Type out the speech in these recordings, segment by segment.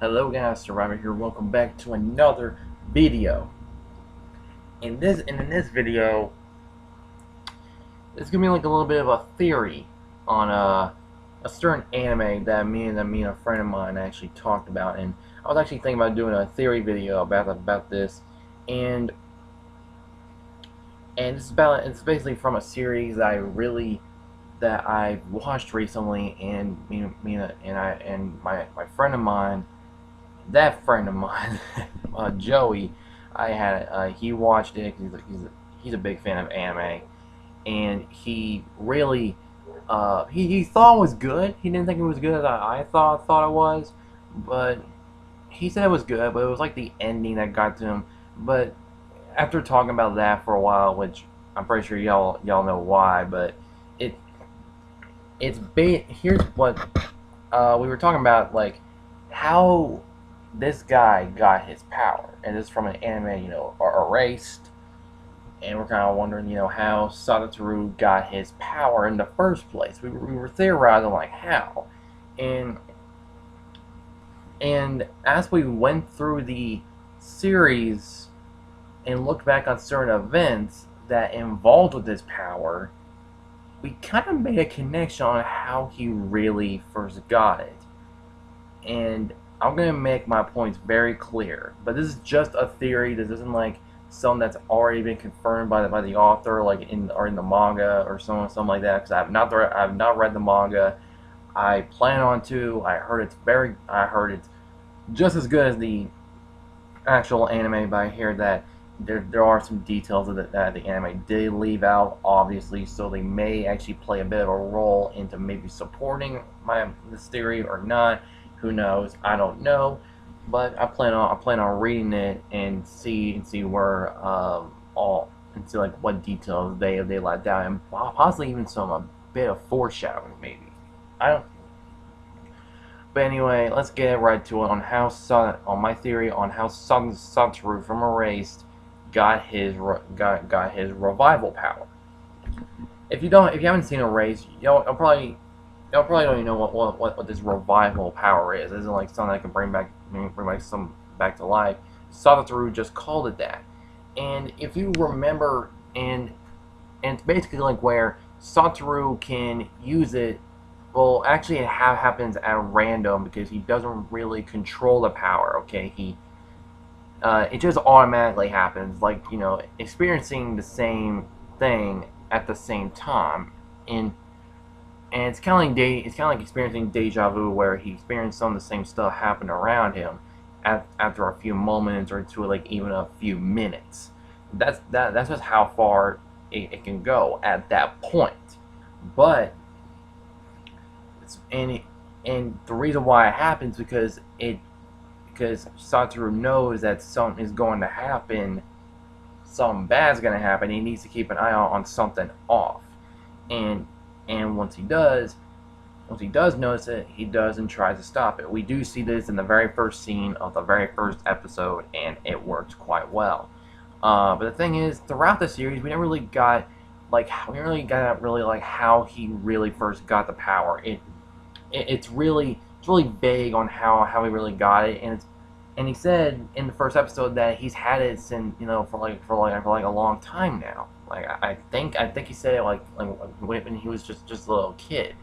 Hello guys, Survivor here. Welcome back to another video. In this video, it's gonna be like a little bit of a theory on a certain anime that me and a friend of mine actually talked about, and I was actually thinking about doing a theory video about this, and it's basically from a series that I watched recently, and my friend of mine. That friend of mine, Joey, he watched it. He's a big fan of anime, and he really he thought it was good. He didn't think it was good as I thought it was, but he said it was good. But it was like the ending that got to him. But after talking about that for a while, which I'm pretty sure y'all know why, but it here's what we were talking about, like how this guy got his power, and this is from an anime, Erased, and we're kind of wondering, how Satoru got his power in the first place. We were theorizing like how, and as we went through the series and looked back on certain events that involved with his power, we kind of made a connection on how he really first got it. And I'm gonna make my points very clear, but this is just a theory. This isn't like something that's already been confirmed by the author, like in the manga or something like that. Because I have not read the manga. I plan on to. I heard it's just as good as the actual anime, but I hear that there are some details of that the anime did leave out, obviously, so they may actually play a bit of a role into maybe supporting this theory or not. Who knows? I don't know, but I plan on reading it and see where and see like what details they let down, and possibly even a bit of foreshadowing maybe. I don't. But anyway, let's get right to it on my theory on how Satoru from Erased got his revival power. If you haven't seen Erased, y'all probably don't even know what this revival power is. It isn't like something that can bring some back to life. Satoru just called it that. And if you remember, and it's basically like where Satoru can use it. Well, actually, it happens at random because he doesn't really control the power. Okay, it just automatically happens, like experiencing the same thing at the same time, and it's kind of like experiencing deja vu, where he experienced some of the same stuff happen around him after a few moments or to like even a few minutes. That's just how far it can go at that point. But and the reason why it happens because Satoru knows that something is going to happen, something bad's going to happen. He needs to keep an eye on something off, and once he does notice it, he does and tries to stop it. We do see this in the very first scene of the very first episode, and it works quite well. But the thing is, throughout the series, we never really got how he really first got the power. It's really vague on how he really got it, and he said in the first episode that he's had it since for a long time now. Like I think he said it like when he was just a little kid.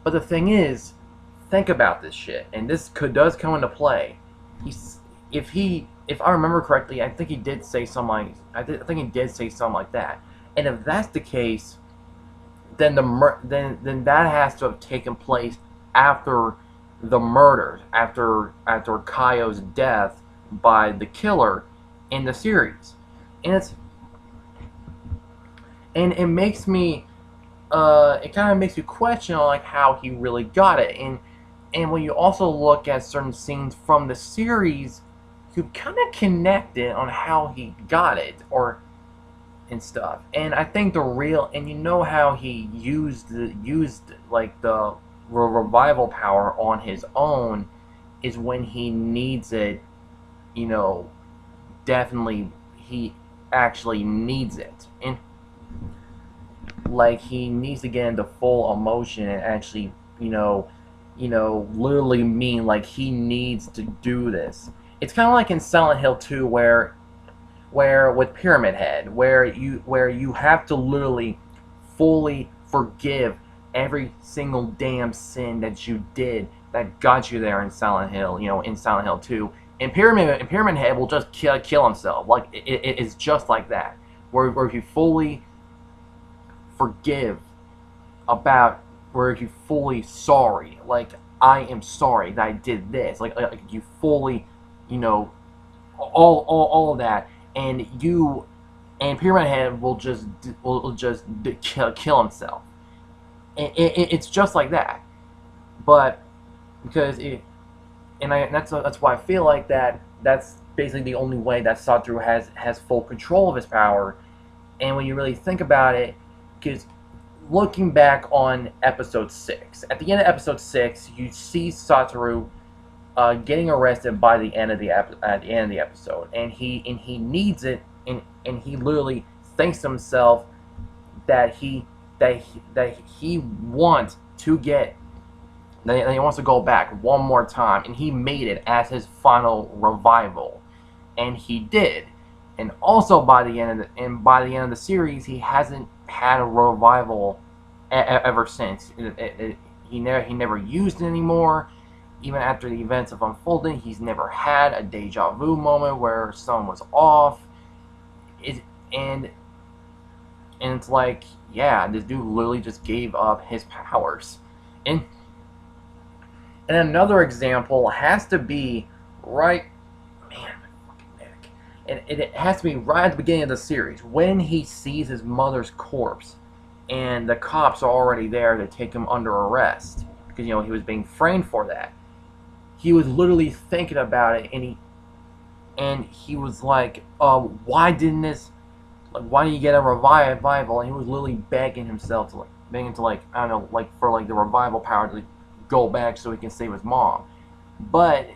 But the thing is, think about this shit, and this does come into play. If I remember correctly, I think he did say something like that. And if that's the case, then then that has to have taken place after the murders, after Kaio's death by the killer in the series, and it makes me it kind of makes you question like how he really got it, and when you also look at certain scenes from the series, you kind of connect it on how he got it and stuff. And I think how he used like the revival power on his own is when he needs it. Definitely he actually needs it, and like he needs to get into full emotion and actually literally mean like he needs to do this. It's kind of like in Silent Hill 2 where with Pyramid Head, where you have to literally fully forgive every single damn sin that you did that got you there in Silent Hill, in Silent Hill 2. And Pyramid Head will just kill himself. Like it's just like that. Where if you fully forgive about, where if you fully sorry, like I am sorry that I did this, like you fully, you know, all of that, and Pyramid Head will just kill himself. It's just like that, but because it, that's why I feel like that's basically the only way that Satoru has full control of his power. And when you really think about it, because looking back on episode 6, at the end of episode 6, you see Satoru getting arrested by the end of at the end of the episode, and he needs it, and he literally thinks to himself that he wants to get, that he wants to go back one more time, and he made it as his final revival, and he did. And also by the end of the series, he hasn't had a revival ever since. He never used it anymore. Even after the events of unfolding, he's never had a deja vu moment where someone was off. And it's like, yeah, this dude literally just gave up his powers. And another example has to be right, man, my fucking neck. And it has to be right at the beginning of the series when he sees his mother's corpse, and the cops are already there to take him under arrest because he was being framed for that. He was literally thinking about it, and he was like, why didn't this? Like, why didn't you get a revival? And he was literally begging himself to I don't know, like for like the revival power to go back so he can save his mom. But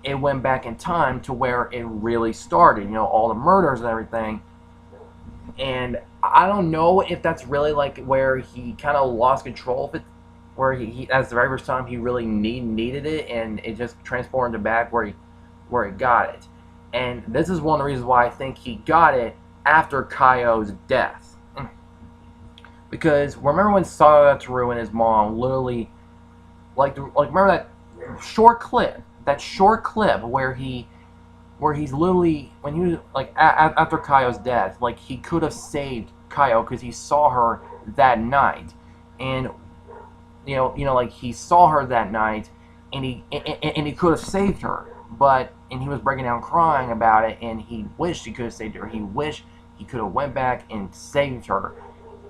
it went back in time to where it really started, all the murders and everything. And I don't know if that's really like where he kind of lost control of it, where he as the very first time he really needed it, and it just transported him back where he got it. And this is one of the reasons why I think he got it after Kaio's death. Because remember when Satoru and his mom literally, like remember that short clip where he's literally, when he was like after Kaio's death, like he could have saved Kaio because he saw her that night, and like he saw her that night, and he could have saved her, and he was breaking down crying about it, and he wished he could have saved her. He wished he could have went back and saved her.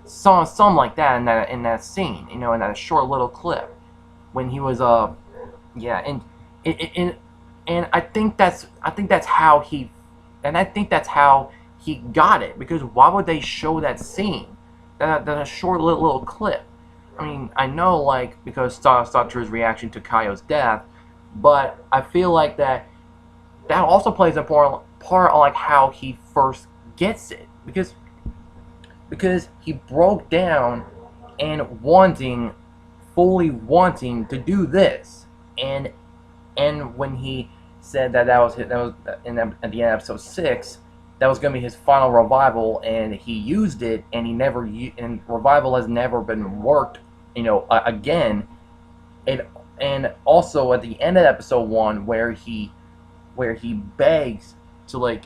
Something like that in that scene, in that short little clip when he was yeah, and I think that's how he got it, because why would they show that scene, that a short little clip? I mean, I know, like, because Satoru's reaction to Kaio's death, but I feel like that also plays an important part on like how he first gets it, because he broke down and fully wanting to do this, and when he said that was at the end of episode 6, that was going to be his final revival, and he used it, and and revival has never been worked, again. And also at the end of episode 1, where he begs to like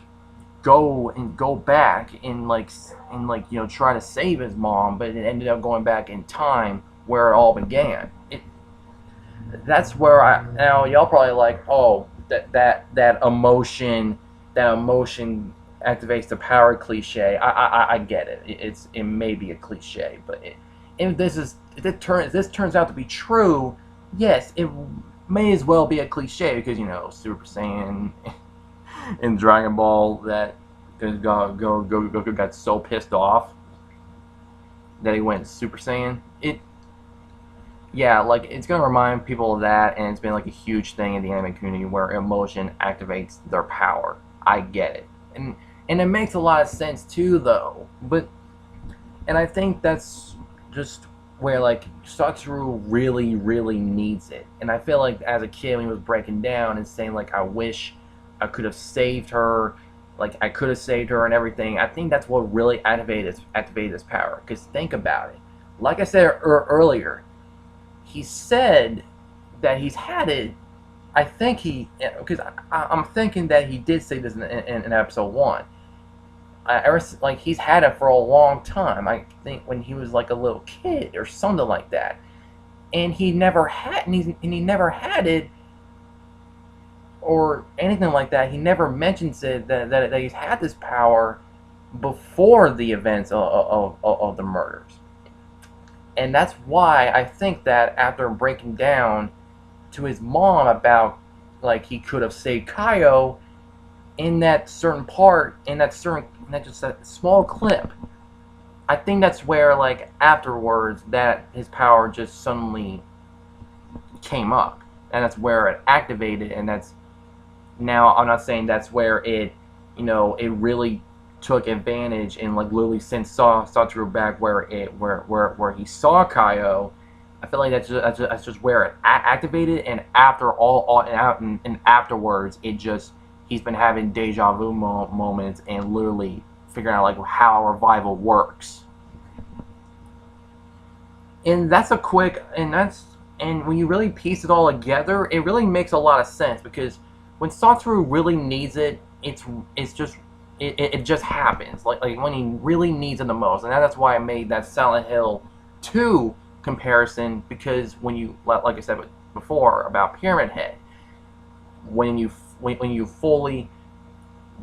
go back and try to save his mom, but it ended up going back in time where it all began. That's where now y'all probably like, oh, that emotion activates the power cliche. I get it. It may be a cliche, but if this turns out to be true, yes, it may as well be a cliche, because Super Saiyan in Dragon Ball, that Goku got so pissed off that he went Super Saiyan. Yeah, like, it's gonna remind people of that, and it's been like a huge thing in the anime community where emotion activates their power. I get it, and it makes a lot of sense too, though. And I think that's just where like Satoru really needs it. And I feel like as a kid when he was breaking down and saying like I wish I could have saved her, like I could have saved her and everything. I think that's what really activated his power. Because think about it. Like I said earlier, he said that he's had it. I think because I'm thinking that he did say this in episode 1. Like he's had it for a long time. I think when he was like a little kid or something like that, and he never had it or anything like that. He never mentions it that he's had this power before the events of the murders, and that's why I think that after breaking down to his mom about like he could have saved Kaio in that certain part, in that just that small clip, I think that's where like afterwards that his power just suddenly came up, and that's where it activated, and that's now I'm not saying that's where it it really took advantage and like literally sent Satoru back where he saw Kaio. I feel like that's just where it activated, and after and afterwards it just he's been having deja vu moments and literally figuring out like how revival works. And that's and when you really piece it all together, it really makes a lot of sense, because when Satoru really needs it, it just happens. Like when he really needs it the most. And that's why I made that Silent Hill 2 comparison, because when you, like I said before about Pyramid Head, when you fully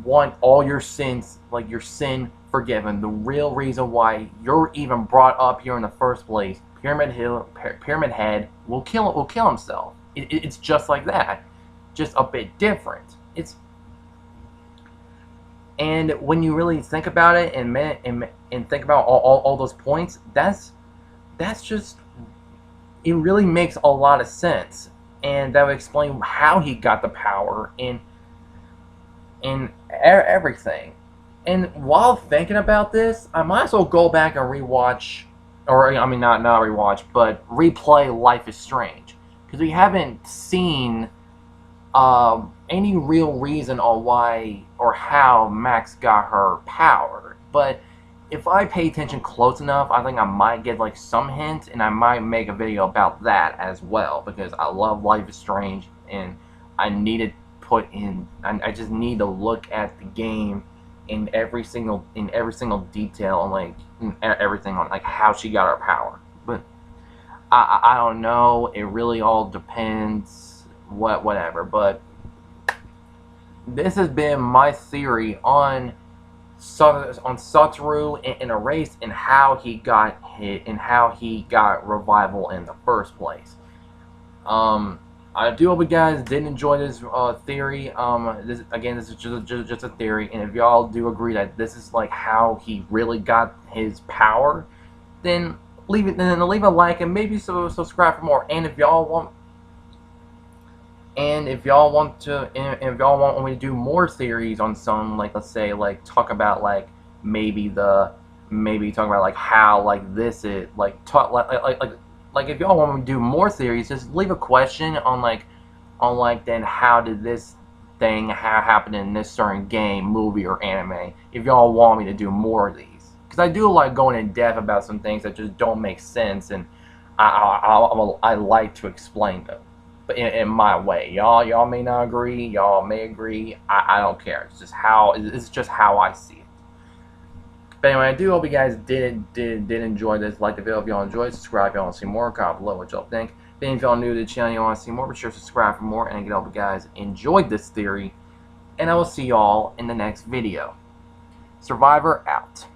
want all your sins, like your sin forgiven, the real reason why you're even brought up here in the first place, Pyramid Head will kill himself. It's just like that, just a bit different. And when you really think about it and think about all those points, that's just, it really makes a lot of sense, and that would explain how he got the power in everything. And while thinking about this, I might as well go back and rewatch, or I mean not rewatch, but replay Life is Strange, because we haven't seen any real reason on why or how Max got her power. But if I pay attention close enough, I think I might get like some hint, and I might make a video about that as well, because I love Life is Strange, and I need to put in. I just need to look at the game in every single detail, and like everything on like how she got her power. But I don't know. It really all depends. Whatever. But this has been my theory on Satoru and Erased, and how he got hit and how he got revival in the first place. I do hope you guys did enjoy this theory. This is just a theory, and if y'all do agree that this is like how he really got his power, then leave a like and maybe subscribe for more. And if y'all want me to do more theories on some, like let's say like talk about like maybe talk about like how like this is like talk like if y'all want me to do more theories, just leave a question on then how did this thing happen in this certain game, movie, or anime, if y'all want me to do more of these, because I do like going in depth about some things that just don't make sense, and I like to explain them, but in my way. Y'all may not agree, y'all may agree. I don't care. It's just how I see it. But anyway, I do hope you guys did enjoy this. Like the video if y'all enjoyed. Subscribe if y'all want to see more. Comment below what y'all think. Then if y'all new to the channel, you want to see more, be sure to subscribe for more. And I hope you guys enjoyed this theory. And I will see y'all in the next video. Survivor out.